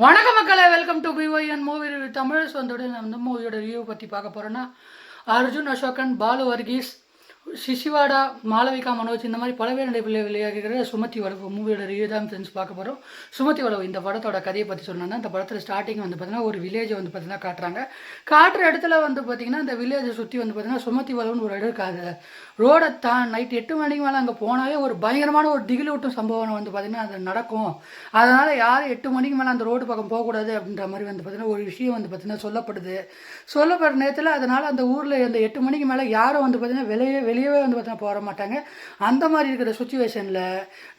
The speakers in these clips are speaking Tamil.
வணக்க மக்களே, welcome to BYN movie review Tamil. வந்தோட நம்ம மூவியோட ரிவ்யூ பற்றி பார்க்க போகிறோன்னா, அர்ஜுன் அசோகன், பாலு வர்கீஸ், சிசிவாடா, மாளவிகா மனோஜ் இந்த மாதிரி பலவே நடைபெற வெளியாகிற சுமதி வளவு மூவியோட ரிவ்யூ தான் ஃப்ரெண்ட்ஸ் பார்க்க போகிறோம். சுமதி வளவு இந்த படத்தோட கதையை பற்றி சொன்னோன்னா, இந்த படத்தில் ஸ்டார்டிங் வந்து பார்த்தீங்கன்னா ஒரு வில்லேஜை வந்து பார்த்தீங்கன்னா காட்டுறாங்க. காட்டுற இடத்துல வந்து பார்த்தீங்கன்னா இந்த வில்லேஜை சுற்றி வந்து பார்த்தீங்கன்னா சுமதி வளவுன்னு ஒரு இடம் இருக்காது. ரோடை நைட் 8 மணிக்கு மேலே அங்கே போனாவே ஒரு பயங்கரமான ஒரு திகிலூட்டும் சம்பவம் வந்து பார்த்திங்கன்னா அது நடக்கும். அதனால் யாரும் 8 மணிக்கு மேலே அந்த ரோடு பக்கம் போகக்கூடாது அப்படின்ற மாதிரி வந்து பார்த்திங்கன்னா ஒரு விஷயம் வந்து பார்த்திங்கன்னா சொல்லப்படுற நேரத்தில் அதனால் அந்த ஊரில் அந்த 8 மணிக்கு மேலே யாரும் வந்து பார்த்திங்கன்னா வெளியவே வந்து பார்த்திங்கன்னா போக மாட்டாங்க. அந்த மாதிரி இருக்கிற சுச்சுவேஷனில்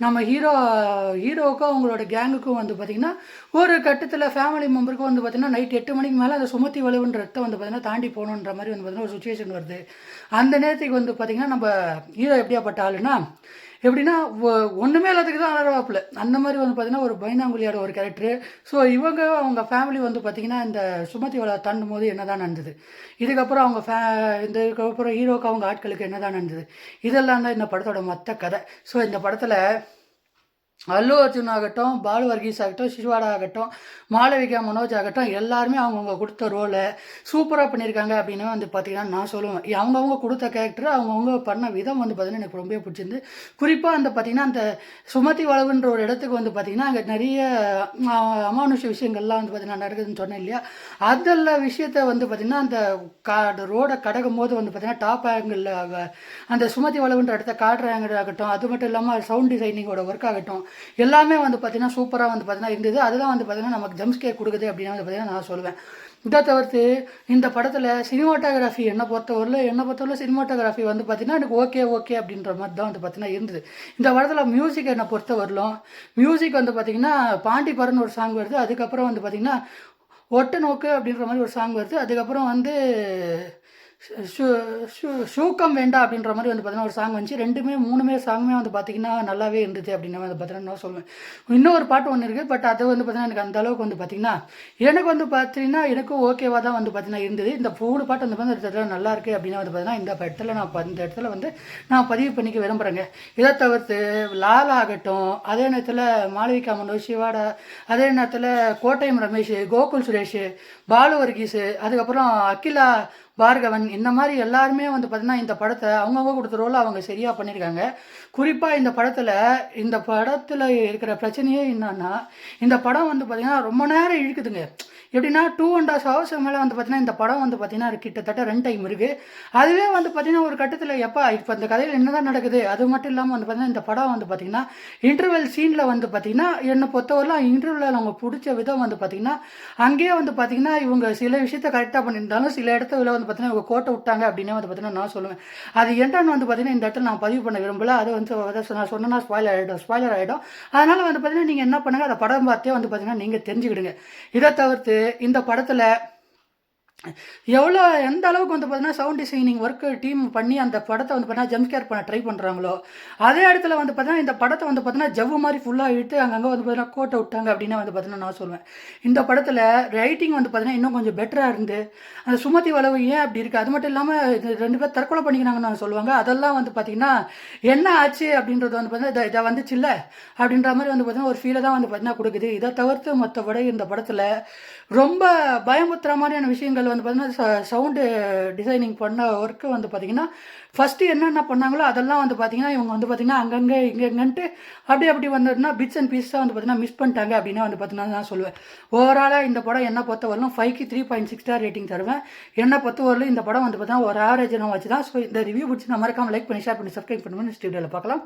நம்ம ஹீரோவுக்கும் அவங்களோட கேங்குக்கும் வந்து பார்த்திங்கன்னா ஒரு கட்டத்தில் ஃபேமிலி மெம்பருக்கும் வந்து பார்த்திங்கன்னா நைட் 8 மணிக்கு மேலே அந்த சுமதி வளவுன்ற இடத்த வந்து பார்த்திங்கன்னா தாண்டி போகணுன்ற மாதிரி வந்து பார்த்திங்கன்னா ஒரு சுச்சுவேஷன் வருது. அந்த நேரத்துக்கு வந்து பார்த்திங்கன்னா நம்ம ஹீரோ எப்படியாப்பட்ட ஆளுன்னா எப்படின்னா ஒன்றுமே எல்லாத்துக்கு தான் அழகாப்பில் அந்த மாதிரி வந்து பார்த்திங்கன்னா ஒரு பைனாங்குழியோட ஒரு கேரக்டரு. ஸோ அவங்க ஃபேமிலி வந்து பார்த்திங்கன்னா இந்த சுமதி வளை தாண்டும் போது என்ன தான் நடந்தது, இதுக்கப்புறம் இதுக்கப்புறம் ஹீரோக்கு அவங்க ஆட்களுக்கு என்ன தான் நடந்தது, இதெல்லாம் தான் இந்த படத்தோட மொத்த கதை. ஸோ இந்த படத்தில் அல்லு அர்ஜுன் ஆகட்டும், பாலு வர்கீஸ் ஆகட்டும், சிசுவாடா ஆகட்டும், மாளவிகா மனோஜ் ஆகட்டும், எல்லாருமே அவங்கவுங்க கொடுத்த ரோலை சூப்பராக பண்ணியிருக்காங்க அப்படின்னு வந்து பார்த்திங்கன்னா நான் சொல்லுவேன். அவங்கவுங்க கொடுத்த கேரக்டர் அவங்கவுங்க பண்ண விதம் வந்து பார்த்திங்கன்னா எனக்கு ரொம்ப பிடிச்சிருந்து. குறிப்பாக அந்த பார்த்திங்கன்னா அந்த சுமதி வளவுன்ற ஒரு இடத்துக்கு வந்து பார்த்திங்கன்னா அங்கே நிறைய அமானுஷ விஷயங்கள்லாம் வந்து பார்த்திங்கன்னா நடக்குதுன்னு சொன்னேன் இல்லையா. அதெல்லாம் விஷயத்த வந்து பார்த்திங்கன்னா அந்த ரோடை கடக்கும் போது வந்து பார்த்திங்கன்னா டாப் ஆங்கிளில் அந்த சுமதி வளவுன்ற இடத்த காட்டுற ஆங்கிள் ஆகட்டும், அது மட்டும் இல்லாமல் சவுண்ட் டிசைனிங்கோட ஒர்க் ஆகட்டும், எல்லாமே வந்து பார்த்திங்கன்னா சூப்பராக வந்து பார்த்திங்கன்னா இருந்தது. அதுதான் வந்து பார்த்திங்கன்னா நமக்கு ஜம்ஸ்கேர் கொடுக்குது அப்படின்னு வந்து பார்த்திங்கன்னா நான் சொல்லுவேன். இதை தவிர்த்து இந்த படத்தில் சினிமாட்டோகிராஃபி என்னை பொறுத்தவரையில் சினிமாட்டோகிராஃபி வந்து பார்த்திங்கன்னா எனக்கு ஓகே அப்படின்ற மாதிரி தான் வந்து பார்த்திங்கன்னா இருந்தது. இந்த படத்தில் மியூசிக் என்னை பொறுத்தவரையிலும் மியூசிக் வந்து பார்த்திங்கன்னா பாண்டி பரன்னு ஒரு சாங் வருது, அதுக்கப்புறம் வந்து பார்த்திங்கன்னா ஒட்ட நோக்கு அப்படின்ற மாதிரி ஒரு சாங் வருது, அதுக்கப்புறம் வந்து ஷூக்கம் வேண்டாம் அப்படின்ற மாதிரி வந்து பார்த்தீங்கன்னா ஒரு சாங் வந்துச்சு. மூணுமே சாங்குமே வந்து பார்த்திங்கன்னா நல்லாவே இருந்துச்சு அப்படின்னு வந்து பார்த்தீங்கன்னா நான் சொல்லுவேன். இன்னொரு பாட்டு ஒன்று இருக்குது, பட் அது வந்து பார்த்திங்கன்னா எனக்கு அந்த அளவுக்கு வந்து பார்த்திங்கன்னா எனக்கு வந்து பார்த்திங்கன்னா எனக்கும் ஓகேவாக தான் வந்து பார்த்திங்கன்னா இருந்தது. இந்த 3 பாட்டு வந்து இடத்துல நல்லா இருக்குது அப்படின்னு வந்து பார்த்திங்கன்னா இந்த இடத்துல வந்து நான் பதிவு பண்ணிக்க விரும்புகிறேங்க. இதை தவிர்த்து லால் ஆகட்டும், அதே நேரத்தில் மாளவிகா மனோஜ், சிவாடா, அதே நேரத்தில் கோட்டயம் ரமேஷ், கோகுல் சுரேஷ், பாலு வர்கீஸ், அதுக்கப்புறம் அகிலா பார்கவன், இந்த மாதிரி எல்லாருமே வந்து பார்த்திங்கன்னா இந்த படத்தை அவங்கவுங்க கொடுத்த ரோலை அவங்க சரியாக பண்ணியிருக்காங்க. குறிப்பாக இந்த படத்தில் இருக்கிற பிரச்சனையே என்னன்னா, இந்த படம் வந்து பார்த்திங்கன்னா ரொம்ப நேரம் இழுக்குதுங்க. எப்படின்னா 2.5 hours மேலே வந்து பார்த்திங்கன்னா இந்த படம் வந்து பார்த்திங்கன்னா கிட்டத்தட்ட ரன் டைம் இருக்குது. அதுவே வந்து பார்த்திங்கன்னா ஒரு கட்டத்தில் இப்போ இந்த கதையில் என்ன தான் நடக்குது, அது மட்டும் இல்லாமல் வந்து பார்த்திங்கன்னா இந்த படம் வந்து பார்த்திங்கன்னா இன்டர்வெல் சீனில் வந்து பார்த்திங்கன்னா என்னை பொறுத்தவரைலாம் இன்டர்வெல்லில் அவங்க பிடிச்ச விதம் வந்து பார்த்திங்கன்னா அங்கேயே வந்து பார்த்திங்கன்னா இவங்க சில விஷயத்த கரெக்டாக பண்ணியிருந்தாலும் சில இடத்துல வந்து பார்த்திங்கன்னா இவங்க கோட்டை விட்டாங்க அப்படின்னு வந்து பார்த்திங்கன்னா நான் சொல்லுவேன். அது என்னன்னு வந்து பார்த்திங்கன்னா இந்த இடத்துல நான் பதிவு பண்ண விரும்பல. அது வந்து நான் சொன்னேன்னா ஸ்பாய்லர் ஆகிடும். அதனால் வந்து பார்த்திங்கன்னா நீங்கள் என்ன பண்ணுங்கள், அதை படம் பார்த்தே வந்து பார்த்திங்கன்னா நீங்கள் தெரிஞ்சுக்கிடுங்க. இதை தவிர்த்து இந்த படத்தில் எந்த அளவுக்கு வந்து பார்த்தீங்கன்னா சவுண்ட் டிசைனிங் ஒர்க்கு டீம் பண்ணி அந்த படத்தை வந்து பார்த்தீங்கன்னா ஜம்ப்ஸ்கேர் பண்ண ட்ரை பண்ணுறாங்களோ, அதே இடத்துல வந்து பார்த்தீங்கன்னா இந்த படத்தை வந்து பார்த்தீங்கன்னா ஜவ்வு மாதிரி ஃபுல்லாக இழுத்து அங்கங்கே வந்து பார்த்தீங்கன்னா கோட்டை விட்டாங்க அப்படின்னு வந்து பார்த்தீங்கன்னா நான் சொல்லுவேன். இந்த படத்தில் ரைட்டிங் வந்து பார்த்தீங்கன்னா இன்னும் கொஞ்சம் பெட்டராக இருந்து அந்த சுமதி வளவு ஏன் அப்படி இருக்குது, அது மட்டும் இல்லாமல் 2 பேர் தற்கொலை பண்ணிக்கிறாங்கன்னு சொல்லுவாங்க. அதெல்லாம் வந்து பார்த்திங்கன்னா என்ன ஆச்சு அப்படின்றது வந்து பார்த்தீங்கன்னா இதை வந்துச்சு இல்லை அப்படின்ற மாதிரி வந்து பார்த்தீங்கன்னா ஒரு ஃபீலை தான் வந்து பார்த்தீங்கன்னா கொடுக்குது. இதை தவிர்த்து மற்றபடி இந்த படத்தில் ரொம்ப பயமுத்துற மாதிரியான விஷயங்கள் வந்து பார்த்திங்கன்னா சவுண்டு டிசைனிங் பண்ண ஒர்க்கு வந்து பார்த்திங்கன்னா ஃபஸ்ட்டு என்னென்ன பண்ணாங்களோ அதெல்லாம் வந்து பார்த்திங்கன்னா இவங்க வந்து பார்த்திங்கன்னா அங்கங்கே இங்கெங்கன்ட்டு அப்படி வந்ததுன்னா பிட்ஸ் அண்ட் பீஸாக வந்து பார்த்திங்கன்னா மிஸ் பண்ணிட்டாங்க அப்படின்னு வந்து பார்த்திங்கன்னா நான் சொல்லுவேன். ஓவராலாக இந்த படம் என்ன பொறுத்தவரையிலும் 5க்கு 3.6 ஸ்டார் ரேட்டிங் தருவேன். என்ன பொறுத்தவரையிலும் இந்த படம் வந்து பார்த்திங்கன்னா ஒரு ஆவரேஜ் நான் வச்சு தான். ஸோ இந்த ரிவ்யூ பிடிச்சி நான் மறக்காமல் லைக் பண்ணி ஷேர் பண்ணி சப்ஸ்கிரைப் பண்ணுவேன். நெக்ஸ்ட் வீடியோவில் பார்க்கலாம்.